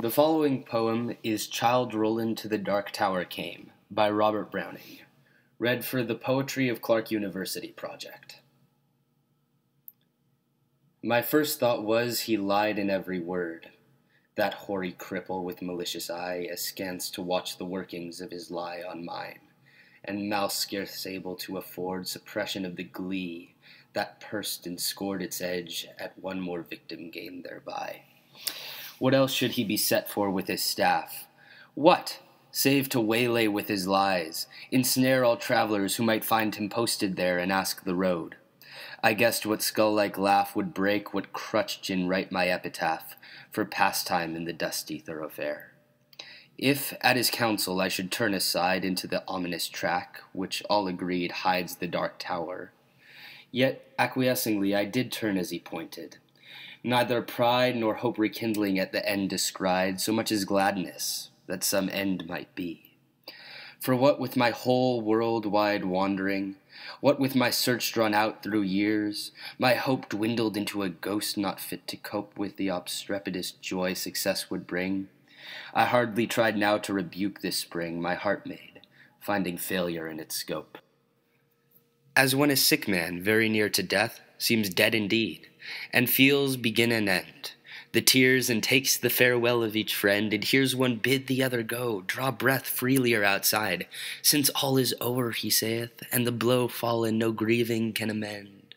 The following poem is Childe Roland to the Dark Tower Came by Robert Browning, read for the Poetry of Clark University project. My first thought was he lied in every word, that hoary cripple with malicious eye, askance to watch the workings of his lie on mine, and mouth scarce able to afford suppression of the glee that pursed and scored its edge at one more victim gained thereby. What else should he be set for with his staff? What, save to waylay with his lies, ensnare all travelers who might find him posted there and ask the road? I guessed what skull-like laugh would break what crutch gin write my epitaph for pastime in the dusty thoroughfare. If, at his counsel, I should turn aside into the ominous track, which all agreed hides the dark tower, yet acquiescingly I did turn as he pointed, neither pride nor hope rekindling at the end descried, so much as gladness that some end might be. For what with my whole world-wide wandering, what with my search drawn out through years, my hope dwindled into a ghost not fit to cope with the obstreperous joy success would bring, I hardly tried now to rebuke this spring my heart made, finding failure in its scope. As when a sick man, very near to death, seems dead indeed, and feels begin and end, the tears and takes the farewell of each friend, and hears one bid the other go, draw breath freelier outside, since all is o'er, he saith, and the blow fallen no grieving can amend.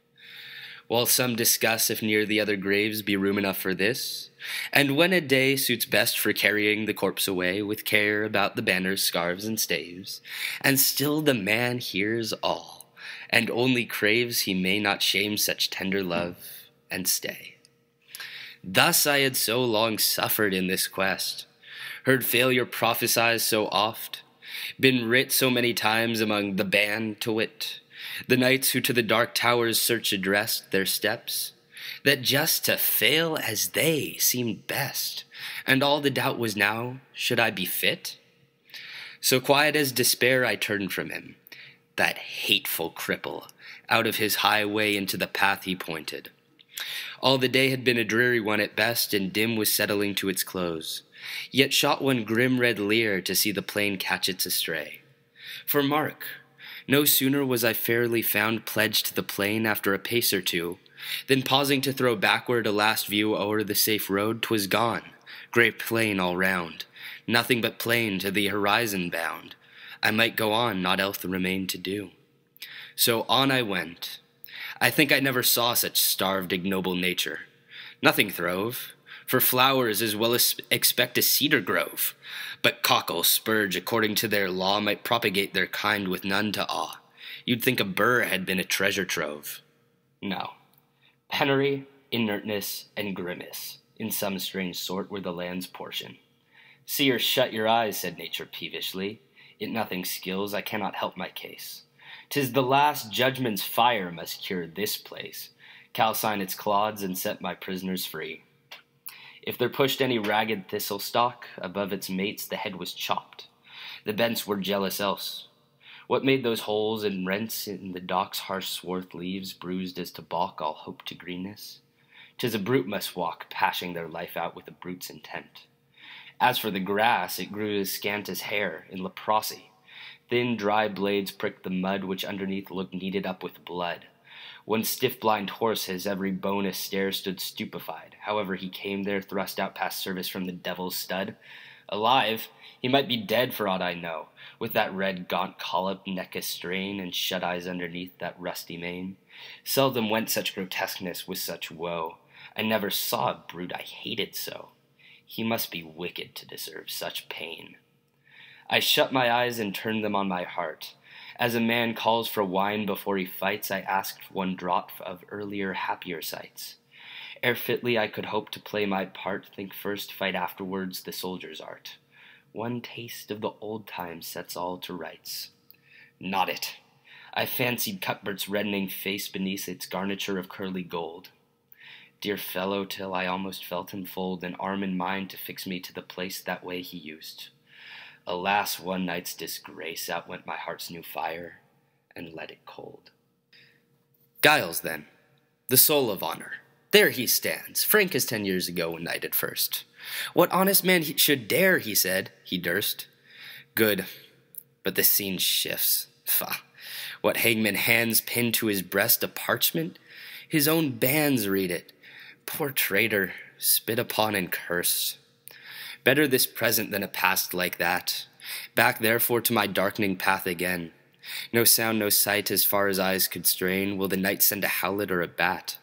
While some discuss if near the other graves be room enough for this, and when a day suits best for carrying the corpse away, with care about the banners, scarves, and staves, and still the man hears all, and only craves he may not shame such tender love, and stay. Thus I had so long suffered in this quest, heard failure prophesied so oft, been writ so many times among the band, to wit, the knights who to the dark tower's search addressed their steps, that just to fail as they seemed best, and all the doubt was now, should I be fit? So quiet as despair I turned from him, that hateful cripple, out of his highway into the path he pointed. All the day had been a dreary one at best, and dim was settling to its close, yet shot one grim red leer to see the plain catch its astray. For mark, no sooner was I fairly found pledged to the plain after a pace or two, than pausing to throw backward a last view o'er the safe road, 'twas gone, grey plain all round, nothing but plain to the horizon bound. I might go on, naught else remained to do. So on I went. I think I never saw such starved, ignoble nature. Nothing throve, for flowers as well as expect a cedar grove, but cockle, spurge, according to their law, might propagate their kind with none to awe. You'd think a burr had been a treasure trove. No. Penury, inertness, and grimace, in some strange sort, were the land's portion. See or shut your eyes, said nature peevishly. It nothing skills, I cannot help my case. 'Tis the last judgment's fire must cure this place, calcine its clods, and set my prisoners free. If there pushed any ragged thistle stalk, above its mates the head was chopped. The bents were jealous else. What made those holes and rents in the dock's harsh swarth leaves, bruised as to balk all hope to greenness? 'Tis a brute must walk, pashing their life out with a brute's intent. As for the grass, it grew as scant as hair, in leprosy. Thin, dry blades pricked the mud, which underneath looked kneaded up with blood. One stiff, blind horse, his every bone a stare, stood stupefied. However he came there, thrust out past service from the devil's stud. Alive, he might be dead for aught I know, with that red, gaunt collop, neck a strain, and shut eyes underneath that rusty mane. Seldom went such grotesqueness with such woe. I never saw a brute I hated so. He must be wicked to deserve such pain. I shut my eyes and turned them on my heart. As a man calls for wine before he fights, I asked one draught of earlier, happier sights. Ere fitly I could hope to play my part, think first, fight afterwards, the soldier's art. One taste of the old times sets all to rights. Not it. I fancied Cuthbert's reddening face beneath its garniture of curly gold. Dear fellow, till I almost felt him fold an arm in mine to fix me to the place that way he used. Alas, one night's disgrace, out went my heart's new fire, and let it cold. Giles, then, the soul of honor, There he stands, frank as 10 years ago when knighted first. What honest man should dare, he said, he durst. Good, but the scene shifts. Faugh! What hangman hands pinned to his breast a parchment? His own bands read it. Poor traitor, spit upon and cursed. Better this present than a past like that. Back therefore to my darkening path again. No sound, no sight, as far as eyes could strain. Will the night send a howlet or a bat?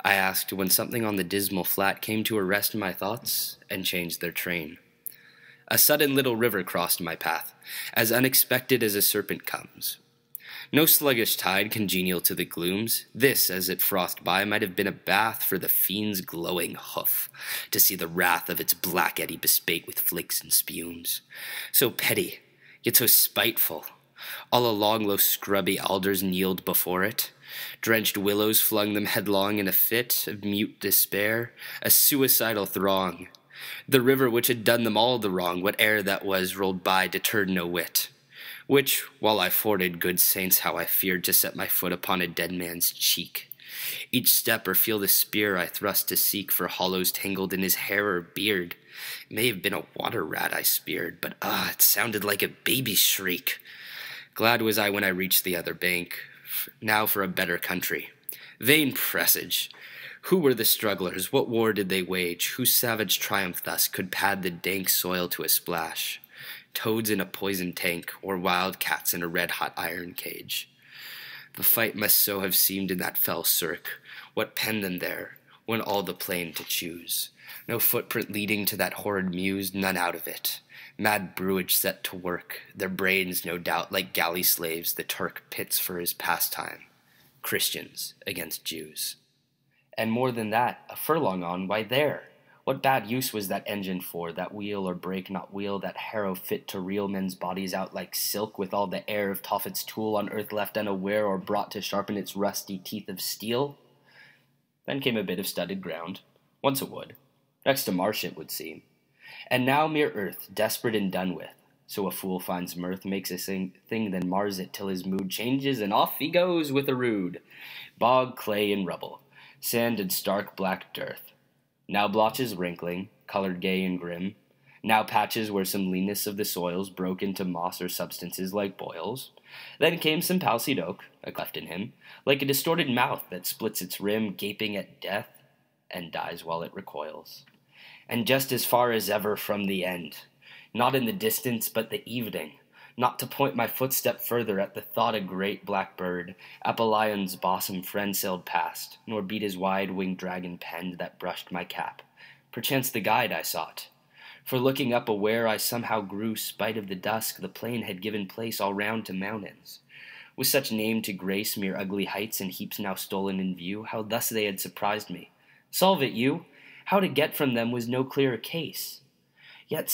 I asked, when something on the dismal flat came to arrest my thoughts and change their train. A sudden little river crossed my path, as unexpected as a serpent comes. No sluggish tide congenial to the glooms. This, as it frothed by, might have been a bath for the fiend's glowing hoof, to see the wrath of its black eddy bespate with flakes and spumes. So petty, yet so spiteful. All along low scrubby alders kneeled before it. Drenched willows flung them headlong in a fit of mute despair, a suicidal throng. The river which had done them all the wrong, whate'er that was, rolled by, deterred no whit. Which, while I forded, good saints, how I feared to set my foot upon a dead man's cheek. Each step or feel the spear I thrust to seek for hollows tangled in his hair or beard. It may have been a water rat I speared, but it sounded like a baby's shriek. Glad was I when I reached the other bank. Now for a better country. Vain presage! Who were the strugglers? What war did they wage? Whose savage triumph thus could pad the dank soil to a splash? Toads in a poisoned tank, or wild cats in a red-hot iron cage. The fight must so have seemed in that fell cirque. What penned them there, when all the plain to choose? No footprint leading to that horrid mews, none out of it. Mad brewage set to work, their brains, no doubt, like galley slaves, the Turk pits for his pastime. Christians against Jews. And more than that, a furlong on, why there? What bad use was that engine for, that wheel or brake not wheel, that harrow fit to reel men's bodies out like silk, with all the air of Tophet's tool on earth left unaware, or brought to sharpen its rusty teeth of steel? Then came a bit of studded ground, once a wood, next to marsh it would seem, and now mere earth, desperate and done with. So a fool finds mirth, makes a thing, then mars it till his mood changes, and off he goes with a rude. Bog, clay, and rubble, sand and stark black dearth. Now blotches wrinkling, colored gay and grim. Now patches where some leanness of the soils broke into moss or substances like boils. Then came some palsied oak, a cleft in him, like a distorted mouth that splits its rim, gaping at death, and dies while it recoils. And just as far as ever from the end, not in the distance but the evening, not to point my footstep further at the thought a great black bird, Apollion's bosom friend, sailed past, nor beat his wide-winged dragon penned that brushed my cap, perchance the guide I sought. For looking up aware I somehow grew, spite of the dusk, the plain had given place all round to mountains. With such name to grace mere ugly heights and heaps now stolen in view, how thus they had surprised me. Solve it, you! How to get from them was no clearer case. Yet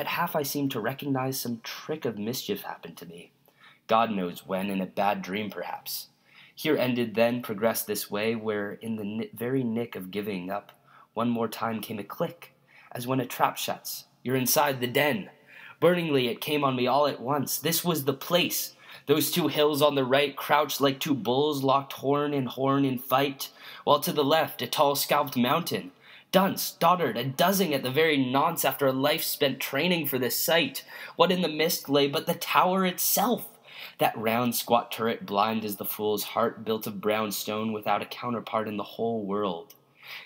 half I seemed to recognize some trick of mischief happened to me. God knows when, in a bad dream perhaps. Here ended, then progressed this way, where in the very nick of giving up, one more time came a click, as when a trap shuts. You're inside the den. Burningly it came on me all at once. This was the place. Those two hills on the right crouched like two bulls locked horn in fight, while to the left a tall scalped mountain. Dunce, dotard, a dozen at the very nonce after a life spent training for this sight. What in the mist lay but the tower itself? That round squat turret, blind as the fool's heart, built of brown stone without a counterpart in the whole world.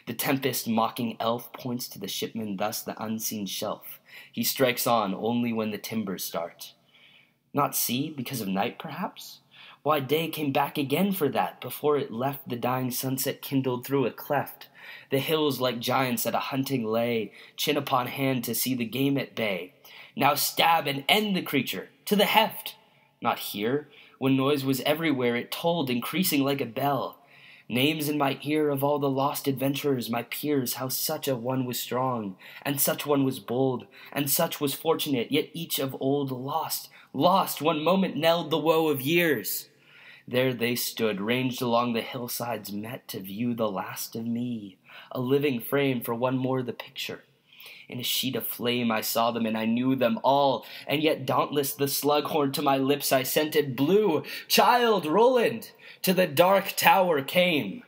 The tempest mocking elf points to the shipman thus the unseen shelf. He strikes on only when the timbers start. Not see, because of night perhaps? Why, day came back again for that, before it left the dying sunset kindled through a cleft. The hills like giants at a hunting lay, chin upon hand to see the game at bay. Now stab and end the creature, to the heft! Not here, when noise was everywhere, it told, increasing like a bell. Names in my ear of all the lost adventurers, my peers, how such a one was strong, and such one was bold, and such was fortunate, yet each of old lost, one moment knelled the woe of years. There they stood, ranged along the hillsides, met to view the last of me, a living frame for one more the picture. In a sheet of flame I saw them, and I knew them all, and yet dauntless the slughorn to my lips I scented blew. Childe, Roland, to the dark tower came.